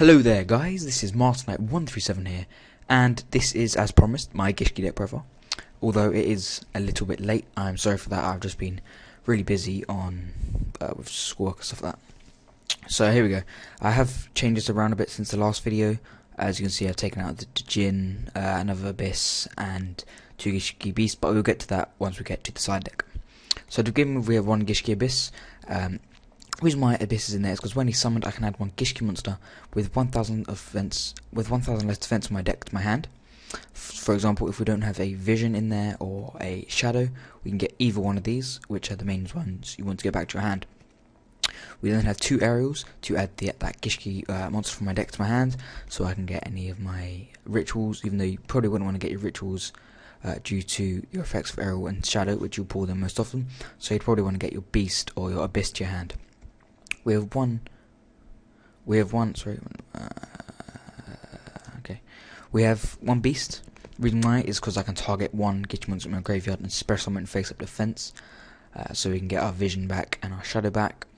Hello there guys, this is MartinKnight137 here, and this is, as promised, my Gishki deck profile. Although it is a little bit late, I'm sorry for that. I've just been really busy with schoolwork and stuff like that. So here we go. I have changed this around a bit since the last video. As you can see, I've taken out the Djinn, another Abyss, and 2 Gishki Beasts, but we'll get to that once we get to the side deck. So to begin with, we have 1 Gishki Abyss. The reason why Abyss is in there is because when he's summoned, I can add 1 Gishki monster with 1,000 defense, with 1,000 less defense on my deck to my hand. For example, if we don't have a Vision in there or a Shadow, we can get either one of these, which are the main ones you want to get back to your hand. We then have 2 Aerials to add that Gishki monster from my deck to my hand, so I can get any of my rituals, even though you probably wouldn't want to get your rituals due to your effects of Aerial and Shadow, which you'll pull them most often. So you'd probably want to get your Beast or your Abyss to your hand. We have one. We have 1 Beast. Reason why is because I can target 1 Gishki monster in my graveyard and special summon face up defense, so we can get our Vision back and our Shadow back,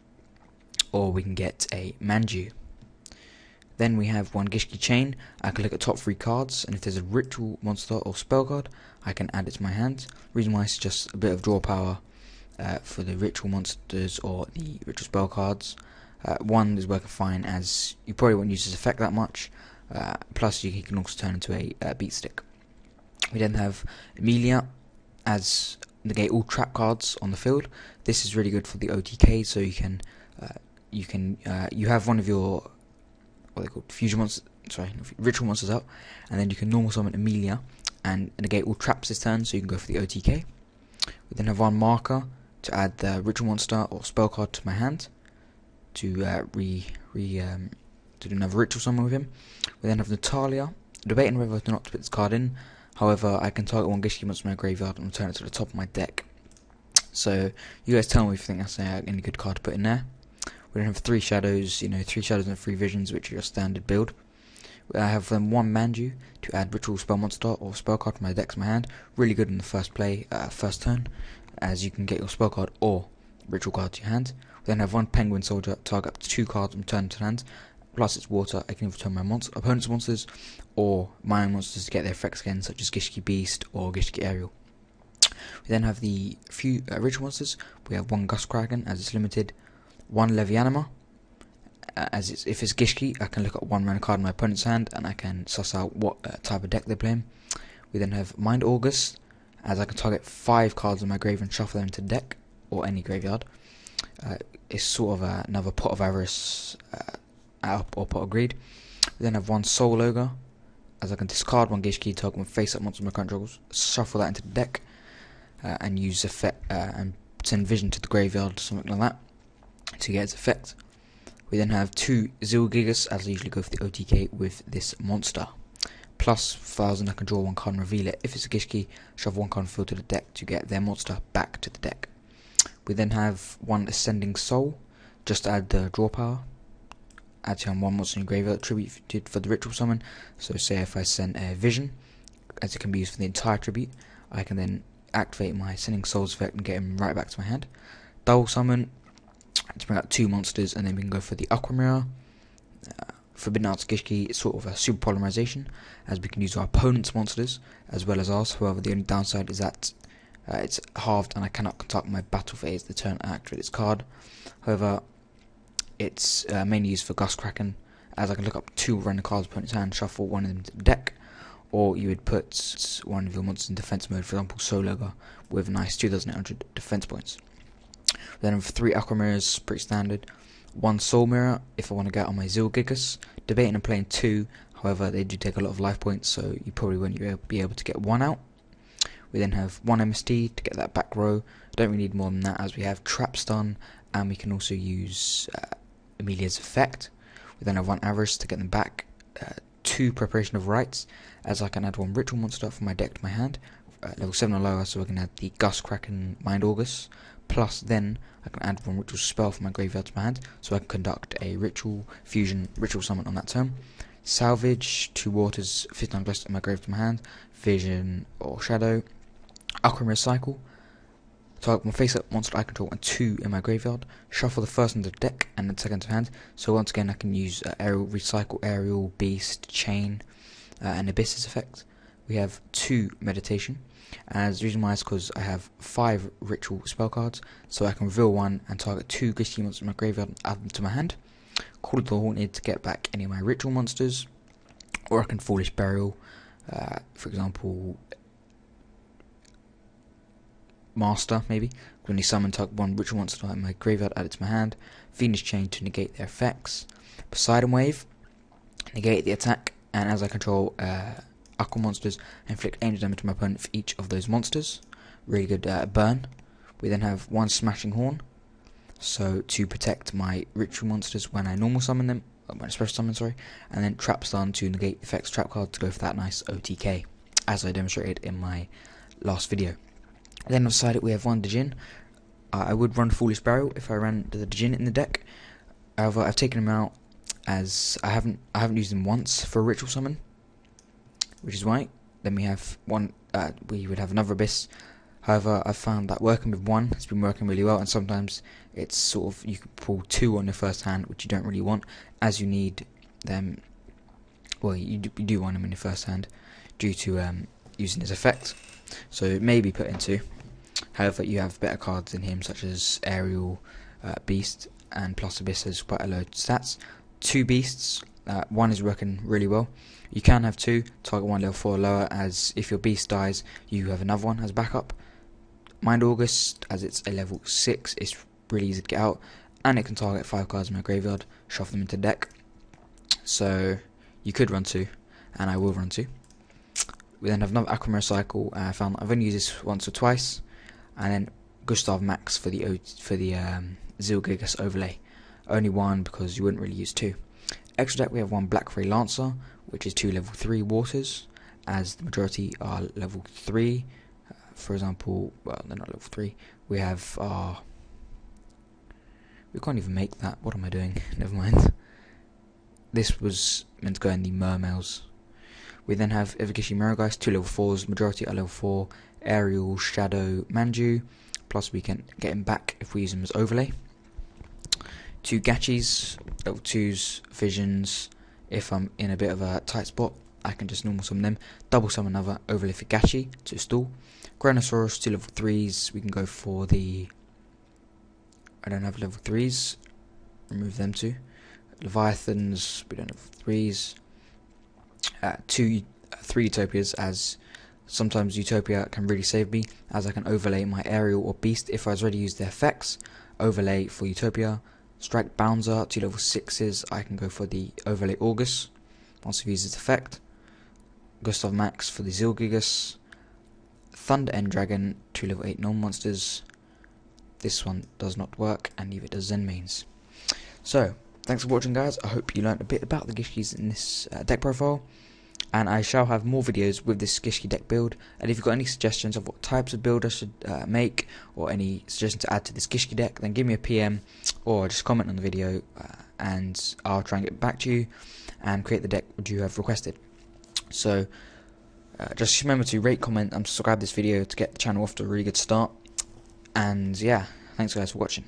or we can get a Manju. Then we have 1 Gishki Chain. I can look at top 3 cards, and if there's a ritual monster or spell card, I can add it to my hand. Reason why is just a bit of draw power for the ritual monsters or the ritual spell cards. 1 is working fine, as you probably won't use his effect that much. Plus, he can also turn into a beat stick. We then have Emilia, as negate all trap cards on the field. This is really good for the OTK, so you have one of your fusion monsters, ritual monsters out, and then you can normal summon Emilia and negate all traps this turn, so you can go for the OTK. We then have 1 Marker to add the ritual monster or spell card to my hand to do another ritual summon with him. We then have Natalia, debating whether or not to put this card in. However, I can target 1 Gishki monster in my graveyard and return it to the top of my deck. So you guys tell me if you think that's any good card to put in there. We then have 3 Shadows, 3 Shadows and 3 Visions, which are your standard build. I have 1 Manju to add ritual spell monster or spell card from my deck to my hand. Really good in the first turn, as you can get your spell card or ritual card to your hand. We then have 1 Penguin Soldier, target up to 2 cards and return to hand. Plus it's water, I can return my opponent's monsters or my own monsters to get their effects again, such as Gishki Beast or Gishki Aerial. We then have the few ritual monsters. We have 1 Gustkraken, as it's limited, 1 Levianima, if it's Gishki, I can look at 1 mana card in my opponent's hand and I can suss out what type of deck they're playing. We then have Mind August, as I can target 5 cards in my graveyard and shuffle them into the deck or any graveyard. It's sort of another Pot of Avarice or Pot of Greed. We then have 1 Soul Ogre, as I can discard 1 Gishki, target 1 face up monster in my controls, shuffle that into the deck, and use effect and send Vision to the graveyard, something like that, to get its effect. We then have 2 Zilgigas, as I usually go for the OTK with this monster. Plus 1,000, I can draw 1 card and reveal it. If it's a Gishki, shove 1 card and fill to the deck to get their monster back to the deck. We then have 1 Ascending Soul, just to add the draw power. Add to 1 monster in your graveyard, attributed for the ritual summon. So say if I send a Vision, as it can be used for the entire tribute, I can then activate my Ascending Souls effect and get him right back to my hand. Double summon to bring out 2 monsters, and then we can go for the Aqua Mirror. Forbidden Arts Gishki is sort of a super polymerization, as we can use our opponent's monsters as well as ours. However, the only downside is that it's halved and I cannot conduct my battle phase the turn I activate this card. However, it's mainly used for Gustkraken, as I can look up 2 random cards in opponent's hand, shuffle 1 of them to the deck, or you would put 1 of your monsters in defense mode, for example Soul Ogre, with a nice 2,800 defense points. Then I have 3 Aqua Mirrors, pretty standard. 1 Soul Mirror, if I want to get on my Zilgigas. Debating and playing 2, however they do take a lot of life points, so you probably won't be able to get 1 out. We then have 1 MST to get that back row. Don't really need more than that, as we have Trap Stun, and we can also use Emilia's effect. We then have 1 Avarice to get them back. 2 Preparation of Rites, as I can add 1 ritual monster from my deck to my hand, level 7 or lower, so I can add the Gustkraken Mind August. Plus then I can add 1 ritual spell from my graveyard to my hand, so I can conduct a ritual fusion ritual summon on that turn. Salvage, 2 Waters, 59 Blessed in my grave to my hand, Vision or Shadow. Aqua Mirror Cycle, Target my face-up monster I control and 2 in my graveyard. Shuffle the first into the deck and the second to hand. So once again I can use Aerial, Recycle, Aerial, Beast, Chain, and Abyss's effect. We have 2 Meditation. As the reason why is because I have 5 ritual spell cards, so I can reveal 1 and target 2 Gishki monsters in my graveyard and add them to my hand. Call of the Haunted to get back any of my ritual monsters, or I can Foolish Burial, for example, Master maybe. When you summon, target 1 ritual monster in my graveyard, add it to my hand. Venus Chain to negate their effects. Poseidon Wave, negate the attack, and as I control Aqua monsters, inflict angel damage to my opponent for each of those monsters. Really good burn. We then have 1 Smashing Horn, so to protect my ritual monsters when I normal summon them, when I special summon, sorry, and then Trap Stun to negate effects trap card to go for that nice OTK, as I demonstrated in my last video. Then beside it we have 1 Djinn. I would run Foolish Burial if I ran the Djinn in the deck. However, I've taken him out as I haven't used him once for a ritual summon, which is why. Then we have 1. We would have another Abyss. However, I've found that working with 1 has been working really well, and sometimes it's sort of you can pull 2 on your first hand, which you don't really want, as you need them. Well, you do want them in your first hand due to using his effect. So maybe put in 2. However, you have better cards than him, such as Aerial, Beast, and plus Abyss has quite a low stats. 2 Beasts. 1 is working really well. You can have 2, target 1 level 4 or lower, as if your Beast dies, you have another one as backup. Mind August, as it's a level 6, it's really easy to get out, and it can target 5 cards in my graveyard, shuffle them into the deck. So you could run 2, and I will run 2. We then have another Aquamarine Cycle. I found that I've only used this once or twice, and then Gustav Max for the Zilgigas overlay. Only 1 because you wouldn't really use 2. Extra deck we have 1 Black Ray Lancer, which is 2 level 3 waters, as the majority are level 3. For example, well, they're not level 3. We have we can't even make that. What am I doing? Never mind. This was meant to go in the Mermails. We then have Evergishi Merrowgeist, 2 level 4s, majority are level 4, Aerial, Shadow, Manju, plus we can get him back if we use him as overlay. 2 Gachis, level 2s, Visions. If I'm in a bit of a tight spot, I can just normal summon them. Double summon another overlay for Gachi to stall. Granosaurus, 2 level 3s. We can go for the. I don't have level 3s. Remove them too. Leviathans, we don't have 3s. 3 Utopias, as sometimes Utopia can really save me, as I can overlay my Aerial or Beast if I was already used their effects. Overlay for Utopia. Strike Bouncer, 2 level 6s, I can go for the overlay August once I've used its effect. Gustav Max for the Zilgigas. Thunder End Dragon, 2 level 8 non-monsters. This one does not work, and neither does Zenmaines. So, thanks for watching, guys. I hope you learned a bit about the Gishkis in this deck profile, and I shall have more videos with this Gishki deck build. And if you've got any suggestions of what types of build I should make, or any suggestions to add to this Gishki deck, then give me a PM or just comment on the video, and I'll try and get back to you and create the deck which you have requested. So just remember to rate, comment, and subscribe this video to get the channel off to a really good start. And yeah, thanks guys for watching.